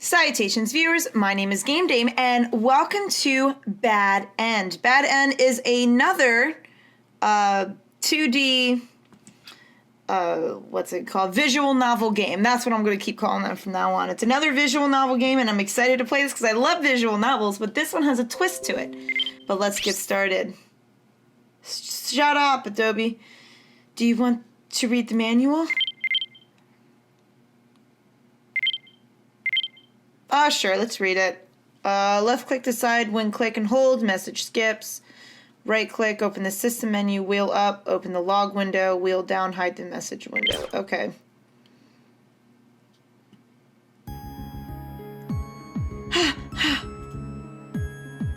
Salutations, viewers. My name is GameDame, and welcome to Bad End. Bad End is another 2D, what's it called? Visual novel game. That's what I'm going to keep calling them from now on. It's another visual novel game, and I'm excited to play this because I love visual novels, but this one has a twist to it. But let's get started. Shut up, Adobe. Do you want to read the manual? Sure, let's read it. Left click to side, when click and hold, message skips. Right click, open the system menu, wheel up, open the log window, wheel down, hide the message window. Okay.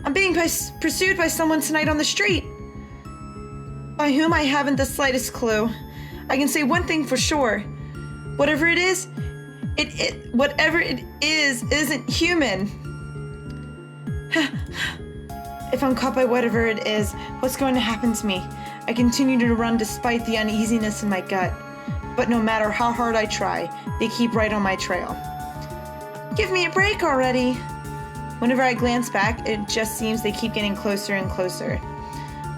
I'm being pursued by someone tonight on the street. By whom I haven't the slightest clue. I can say one thing for sure. Whatever it is, whatever it is isn't human. If I'm caught by whatever it is, what's going to happen to me? I continue to run despite the uneasiness in my gut. But no matter how hard I try, they keep right on my trail. Give me a break already. Whenever I glance back, it just seems they keep getting closer and closer.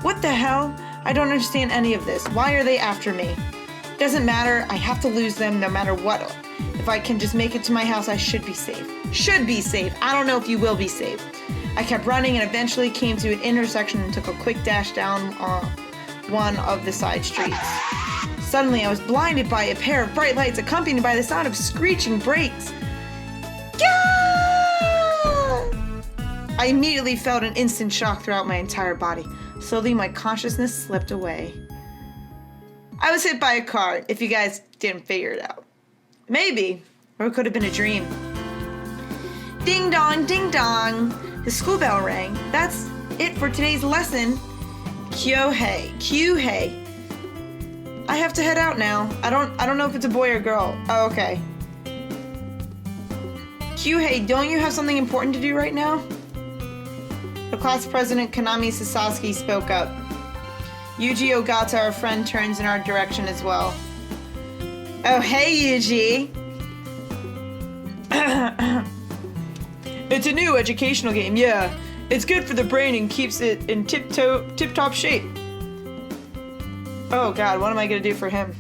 What the hell? I don't understand any of this. Why are they after me? Doesn't matter. I have to lose them no matter what. If I can just make it to my house, I should be safe. Should be safe. I don't know if you will be safe. I kept running and eventually came to an intersection and took a quick dash down one of the side streets. Suddenly, I was blinded by a pair of bright lights accompanied by the sound of screeching brakes. I immediately felt an instant shock throughout my entire body. Slowly, my consciousness slipped away. I was hit by a car, if you guys didn't figure it out. Maybe. Or it could have been a dream. Ding dong, ding dong. The school bell rang. That's it for today's lesson. Kyohei. Kyuhei. I have to head out now. I don't know if it's a boy or girl. Oh, okay. Kyuhei, don't you have something important to do right now? The class president, Kanami Sasaki, spoke up. Yuji Ogata, our friend, turns in our direction as well. Oh, hey, Yuji! It's a new educational game, yeah. It's good for the brain and keeps it in tip-top shape. Oh god, what am I gonna do for him?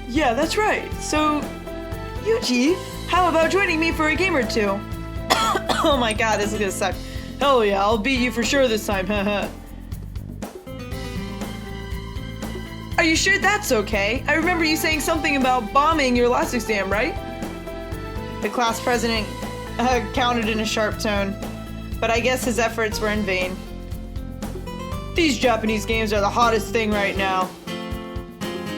Yeah, that's right. So, Yuji, how about joining me for a game or two? Oh my god, this is gonna suck. Hell yeah, I'll beat you for sure this time, haha. Are you sure that's okay? I remember you saying something about bombing your last exam, right? The class president countered in a sharp tone, but I guess his efforts were in vain. These Japanese games are the hottest thing right now.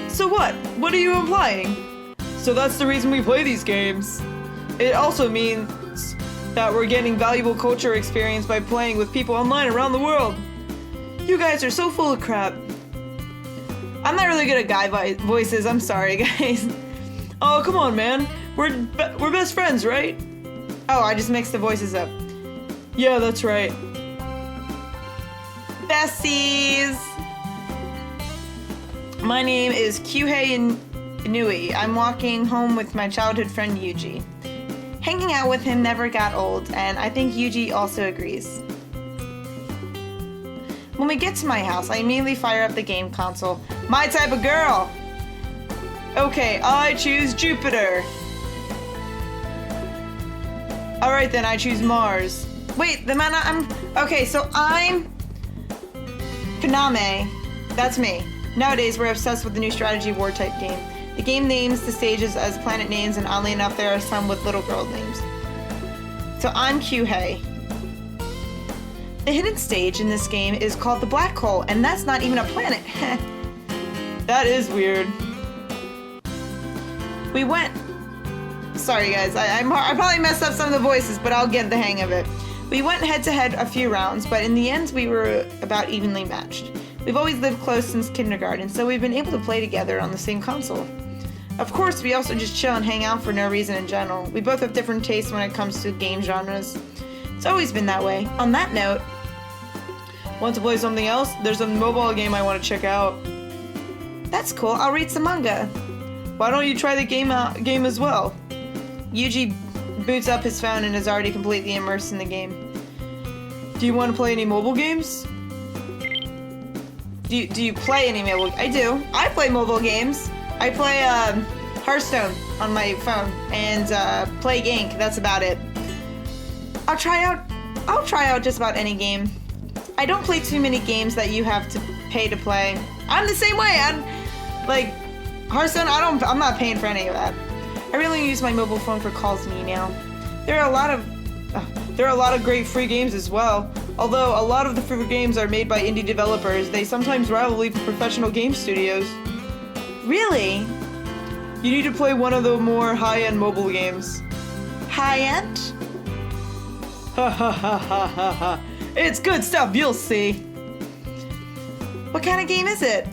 So what? What are you implying? So that's the reason we play these games. It also means that we're getting valuable culture experience by playing with people online around the world. You guys are so full of crap. I'm not really good at guy voices, I'm sorry, guys. Oh, come on, man. We're best friends, right? Oh, I just mixed the voices up. Yeah, that's right. Besties! My name is Kyuhei Inui. I'm walking home with my childhood friend Yuji. Hanging out with him never got old, and I think Yuji also agrees. When we get to my house, I immediately fire up the game console. My type of girl! Okay, I choose Jupiter. Alright then, I choose Mars. Wait, the man okay, so I'm Kaname. That's me. Nowadays, we're obsessed with the new strategy war type game. The game names the stages as planet names, and oddly enough, there are some with little girl names. So I'm Kyuhei. The hidden stage in this game is called the Black Hole, and that's not even a planet. That is weird. We went... Sorry guys, I probably messed up some of the voices, but I'll get the hang of it. We went head-to-head a few rounds, but in the end we were about evenly matched. We've always lived close since kindergarten, so we've been able to play together on the same console. Of course, we also just chill and hang out for no reason in general. We both have different tastes when it comes to game genres. It's always been that way. On that note, want to play something else? There's a mobile game I want to check out. That's cool, I'll read some manga. Why don't you try the game as well? Yuji boots up his phone and is already completely immersed in the game. Do you want to play any mobile games? Do you play any mobile? I do. I play mobile games. I play Hearthstone on my phone and play Gank. That's about it. I'll try out just about any game. I don't play too many games that you have to pay to play. I'm the same way. I'm like Hearthstone. I'm not paying for any of that. I really use my mobile phone for calls and email. There are a lot of great free games as well. Although a lot of the free games are made by indie developers, they sometimes rival even professional game studios. Really? You need to play one of the more high-end mobile games. High-end? Ha ha ha ha ha ha. It's good stuff, you'll see. What kind of game is it?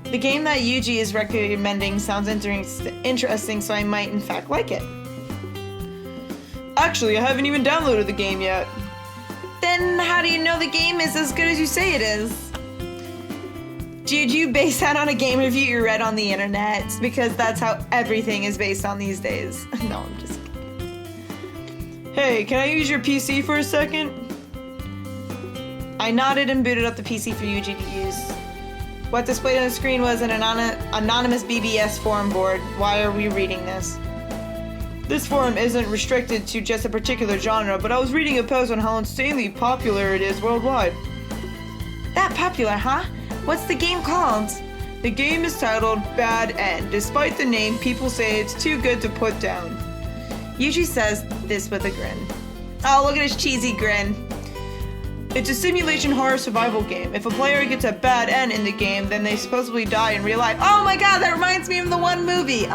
The game that Yuji is recommending sounds interesting, so I might in fact like it. Actually, I haven't even downloaded the game yet. Then how do you know the game is as good as you say it is? Did you base that on a game review you read on the internet? Because that's how everything is based on these days. No, I'm just kidding. Hey, can I use your PC for a second? I nodded and booted up the PC for Yuji to use. What displayed on the screen was an anonymous BBS forum board. Why are we reading this? This forum isn't restricted to just a particular genre, but I was reading a post on how insanely popular it is worldwide. That popular, huh? What's the game called? The game is titled Bad End. Despite the name, people say it's too good to put down. Yuji says this with a grin. Oh, look at his cheesy grin. It's a simulation horror survival game. If a player gets a bad end in the game, then they supposedly die in real life. Oh my god, that reminds me of the one movie.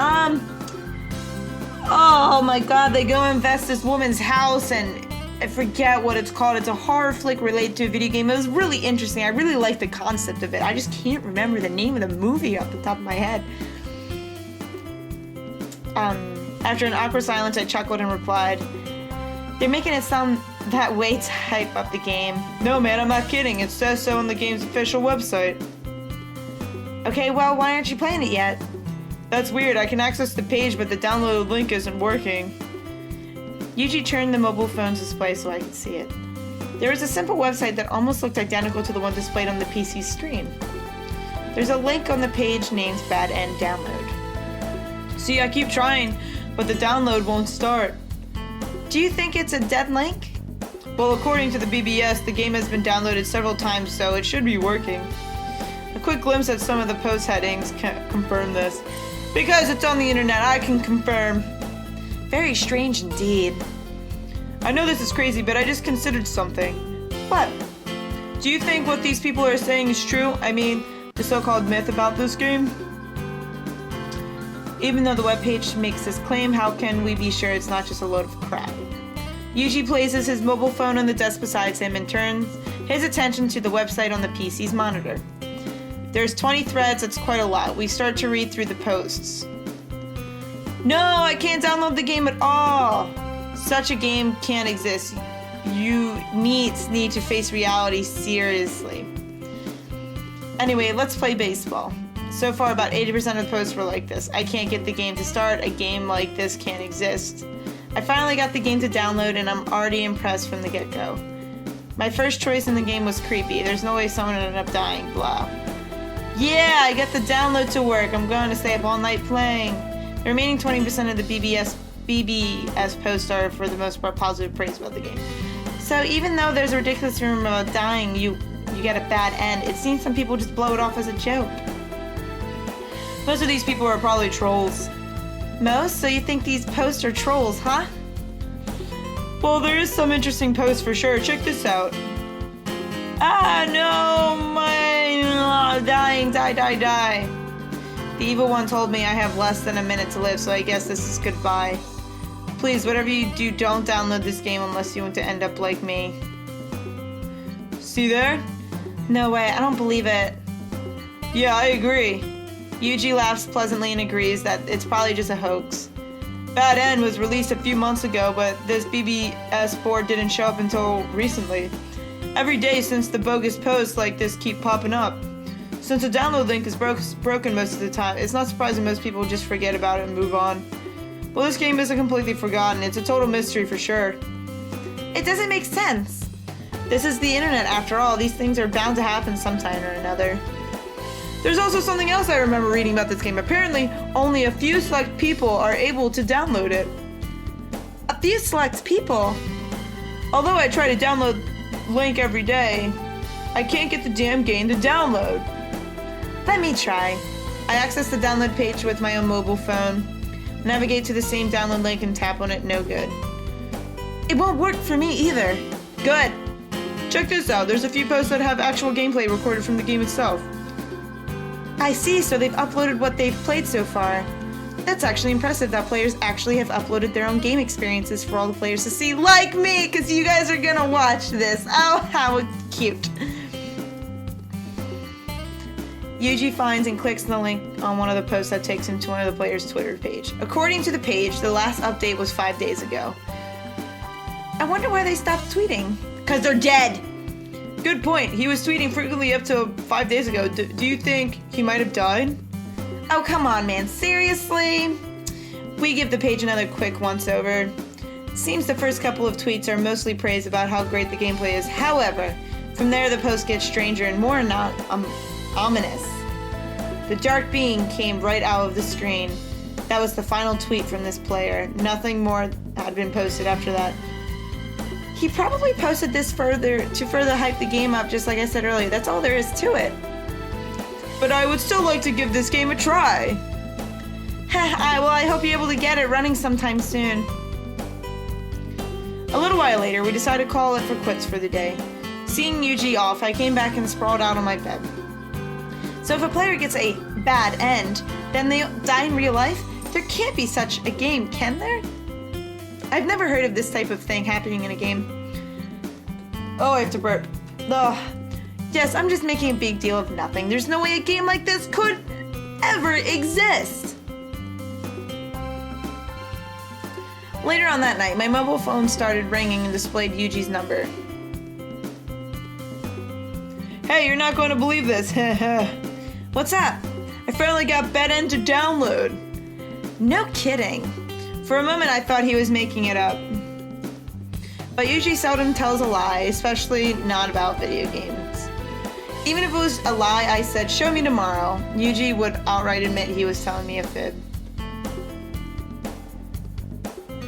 Oh my god, they go invest this woman's house and I forget what it's called. It's a horror flick related to a video game. It was really interesting. I really liked the concept of it. I just can't remember the name of the movie off the top of my head. After an awkward silence, I chuckled and replied, "They're making it sound that way to hype up the game." No man, I'm not kidding. It says so on the game's official website. Okay, well, why aren't you playing it yet? That's weird. I can access the page, but the downloaded link isn't working. Yuji turned the mobile phone's display so I could see it. There was a simple website that almost looked identical to the one displayed on the PC screen. There's a link on the page named Bad End Download. See, I keep trying, but the download won't start. Do you think it's a dead link? Well, according to the BBS, the game has been downloaded several times, so it should be working. A quick glimpse at some of the post headings can confirm this. Because it's on the internet, I can confirm. Very strange indeed. I know this is crazy, but I just considered something. What? Do you think what these people are saying is true? I mean, the so-called myth about this game? Even though the webpage makes this claim, how can we be sure it's not just a load of crap? Yuji places his mobile phone on the desk beside him and turns his attention to the website on the PC's monitor. There's 20 threads, that's quite a lot. We start to read through the posts. No, I can't download the game at all. Such a game can't exist. You need to face reality seriously. Anyway, let's play baseball. So far, about 80% of the posts were like this. I can't get the game to start. A game like this can't exist. I finally got the game to download and I'm already impressed from the get-go. My first choice in the game was creepy. There's no way someone ended up dying, blah. Yeah, I get the download to work. I'm going to stay up all night playing. The remaining 20% of the BBS posts are, for the most part, positive praise about the game. So even though there's a ridiculous rumor about dying, you get a bad end, it seems some people just blow it off as a joke. Most of these people are probably trolls. Most? So you think these posts are trolls, huh? Well, there is some interesting posts for sure. Check this out. Ah, no, dying, die. The evil one told me I have less than a minute to live, so I guess this is goodbye. Please, whatever you do, don't download this game unless you want to end up like me. See there? No way, I don't believe it. Yeah, I agree. Yuji laughs pleasantly and agrees that it's probably just a hoax. Bad End was released a few months ago, but this BBS board didn't show up until recently. Every day since the bogus posts like this keep popping up. Since the download link is broken most of the time, it's not surprising most people just forget about it and move on. Well, this game isn't completely forgotten. It's a total mystery for sure. It doesn't make sense. This is the internet after all. These things are bound to happen sometime or another. There's also something else I remember reading about this game. Apparently, only a few select people are able to download it. A few select people? Although I try to download Link every day, I can't get the damn game to download. Let me try. I access the download page with my own mobile phone, navigate to the same download link and tap on it. No good. It won't work for me either. Good. Check this out. There's a few posts that have actual gameplay recorded from the game itself. I see, so they've uploaded what they've played so far. That's actually impressive that players actually have uploaded their own game experiences for all the players to see, like me, because you guys are gonna watch this. Oh, how cute. Yuji finds and clicks the link on one of the posts that takes him to one of the players' Twitter page. According to the page, the last update was 5 days ago. I wonder why they stopped tweeting. Because they're dead. Good point. He was tweeting frequently up to 5 days ago. Do you think he might have died? Oh, come on, man. Seriously? We give the page another quick once-over. Seems the first couple of tweets are mostly praise about how great the gameplay is. However, from there the post gets stranger and more ominous. The dark being came right out of the screen. That was the final tweet from this player. Nothing more had been posted after that. He probably posted this to further hype the game up, just like I said earlier. That's all there is to it. But I would still like to give this game a try. Well, I hope you're able to get it running sometime soon. A little while later, we decided to call it for quits for the day. Seeing Yuji off, I came back and sprawled out on my bed. So if a player gets a bad end, then they die in real life? There can't be such a game, can there? I've never heard of this type of thing happening in a game. Oh, I have to burp. Ugh. Yes, I'm just making a big deal of nothing. There's no way a game like this could ever exist. Later on that night, my mobile phone started ringing and displayed Yuji's number. Hey, you're not going to believe this. What's up? I finally got bed end to download. No kidding. For a moment, I thought he was making it up. But Yuji seldom tells a lie, especially not about video games. Even if it was a lie I said, show me tomorrow, Yuji would outright admit he was telling me a fib.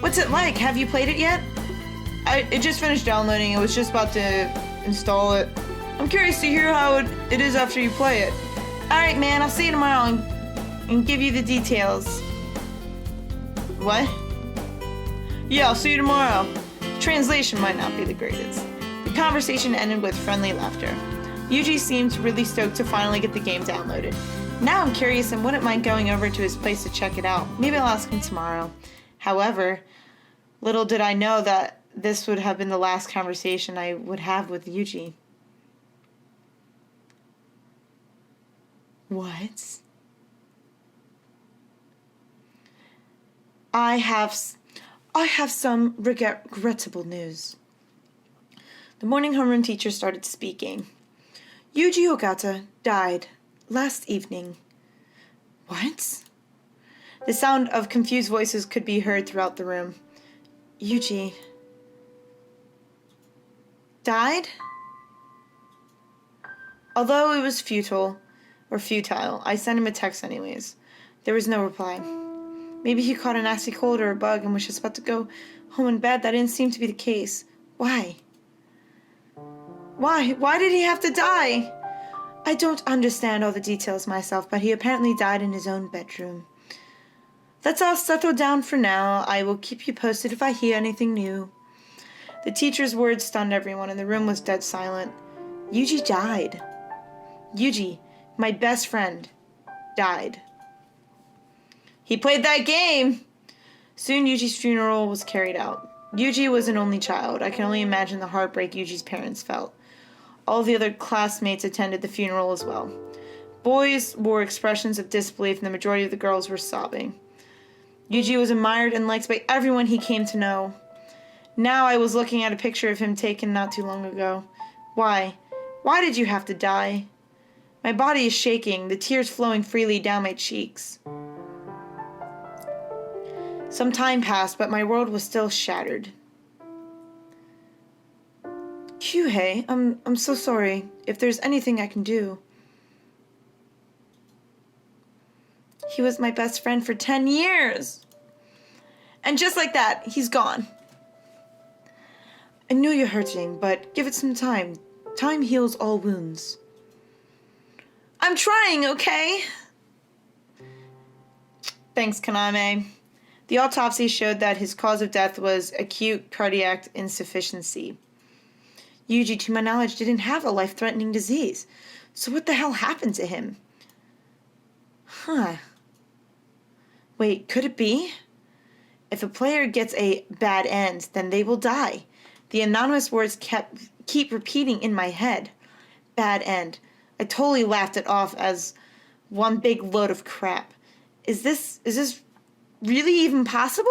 What's it like? Have you played it yet? It just finished downloading. It was just about to install it. I'm curious to hear how it is after you play it. Alright, man, I'll see you tomorrow and give you the details. What? Yeah, I'll see you tomorrow. Translation might not be the greatest. The conversation ended with friendly laughter. Yuji seemed really stoked to finally get the game downloaded. Now I'm curious and wouldn't mind going over to his place to check it out. Maybe I'll ask him tomorrow. However, little did I know that this would have been the last conversation I would have with Yuji. What? I have some regrettable news. The morning homeroom teacher started speaking. Yuji Ogata died last evening. What? The sound of confused voices could be heard throughout the room. Yuji died? Although it was futile, I sent him a text anyways. There was no reply. Maybe he caught a nasty cold or a bug and was just about to go home in bed. That didn't seem to be the case. Why? Why did he have to die? I don't understand all the details myself, but he apparently died in his own bedroom. Let's all settle down for now. I will keep you posted if I hear anything new. The teacher's words stunned everyone, and the room was dead silent. Yuji died. Yuji, my best friend, died. He played that game! Soon Yuji's funeral was carried out. Yuji was an only child. I can only imagine the heartbreak Yuji's parents felt. All the other classmates attended the funeral as well. Boys wore expressions of disbelief, and the majority of the girls were sobbing. Yuji was admired and liked by everyone he came to know. Now I was looking at a picture of him taken not too long ago. Why? Why did you have to die? My body is shaking, the tears flowing freely down my cheeks. Some time passed, but my world was still shattered. Kyuhei, I'm so sorry. If there's anything I can do. He was my best friend for 10 years. And just like that, he's gone. I know you're hurting, but give it some time. Time heals all wounds. I'm trying, okay? Thanks, Kaname. The autopsy showed that his cause of death was acute cardiac insufficiency. Yuji, to my knowledge, didn't have a life-threatening disease. So what the hell happened to him? Huh. Wait, could it be? If a player gets a bad end, then they will die. The anonymous words keep repeating in my head. Bad end. I totally laughed it off as one big load of crap. Is this really even possible?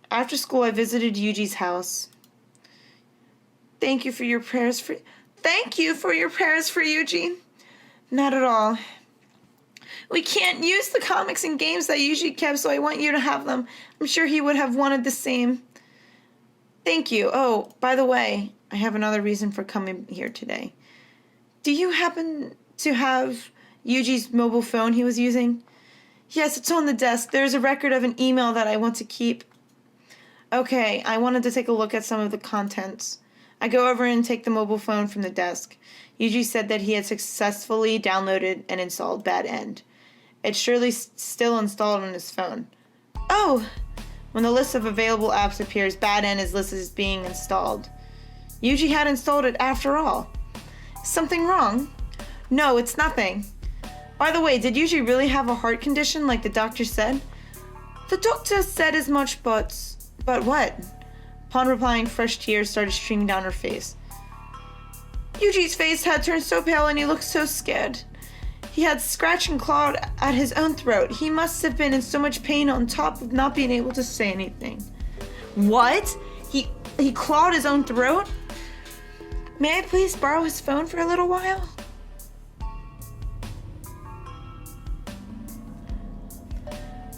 After school, I visited Yuji's house. Thank you for your prayers for Yuji. Not at all. We can't use the comics and games that Yuji kept, so I want you to have them. I'm sure he would have wanted the same. Thank you. Oh, by the way, I have another reason for coming here today. Do you happen to have Yuji's mobile phone he was using? Yes, it's on the desk. There's a record of an email that I want to keep. Okay, I wanted to take a look at some of the contents. I go over and take the mobile phone from the desk. Yuji said that he had successfully downloaded and installed Bad End. It's surely still installed on his phone. Oh! When the list of available apps appears, Bad End is listed as being installed. Yuji had installed it after all. Something wrong? No, it's nothing. By the way, did Yuji really have a heart condition like the doctor said? The doctor said as much, but what? Upon replying, fresh tears started streaming down her face. Yuji's face had turned so pale and he looked so scared. He had scratched and clawed at his own throat. He must have been in so much pain on top of not being able to say anything. What? He clawed his own throat? May I please borrow his phone for a little while?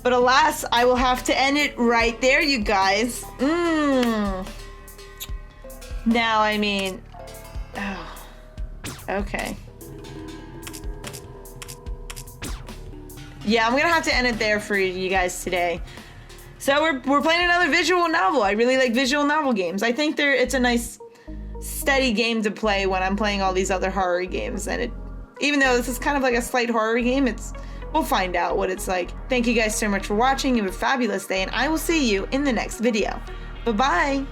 But alas, I will have to end it right there, you guys. Now, I mean... Oh. Okay. Yeah, I'm gonna have to end it there for you guys today. So we're playing another visual novel. I really like visual novel games. I think it's a nice, steady game to play when I'm playing all these other horror games. And even though this is kind of like a slight horror game, we'll find out what it's like. Thank you guys so much for watching. You have a fabulous day, and I will see you in the next video. Bye-bye.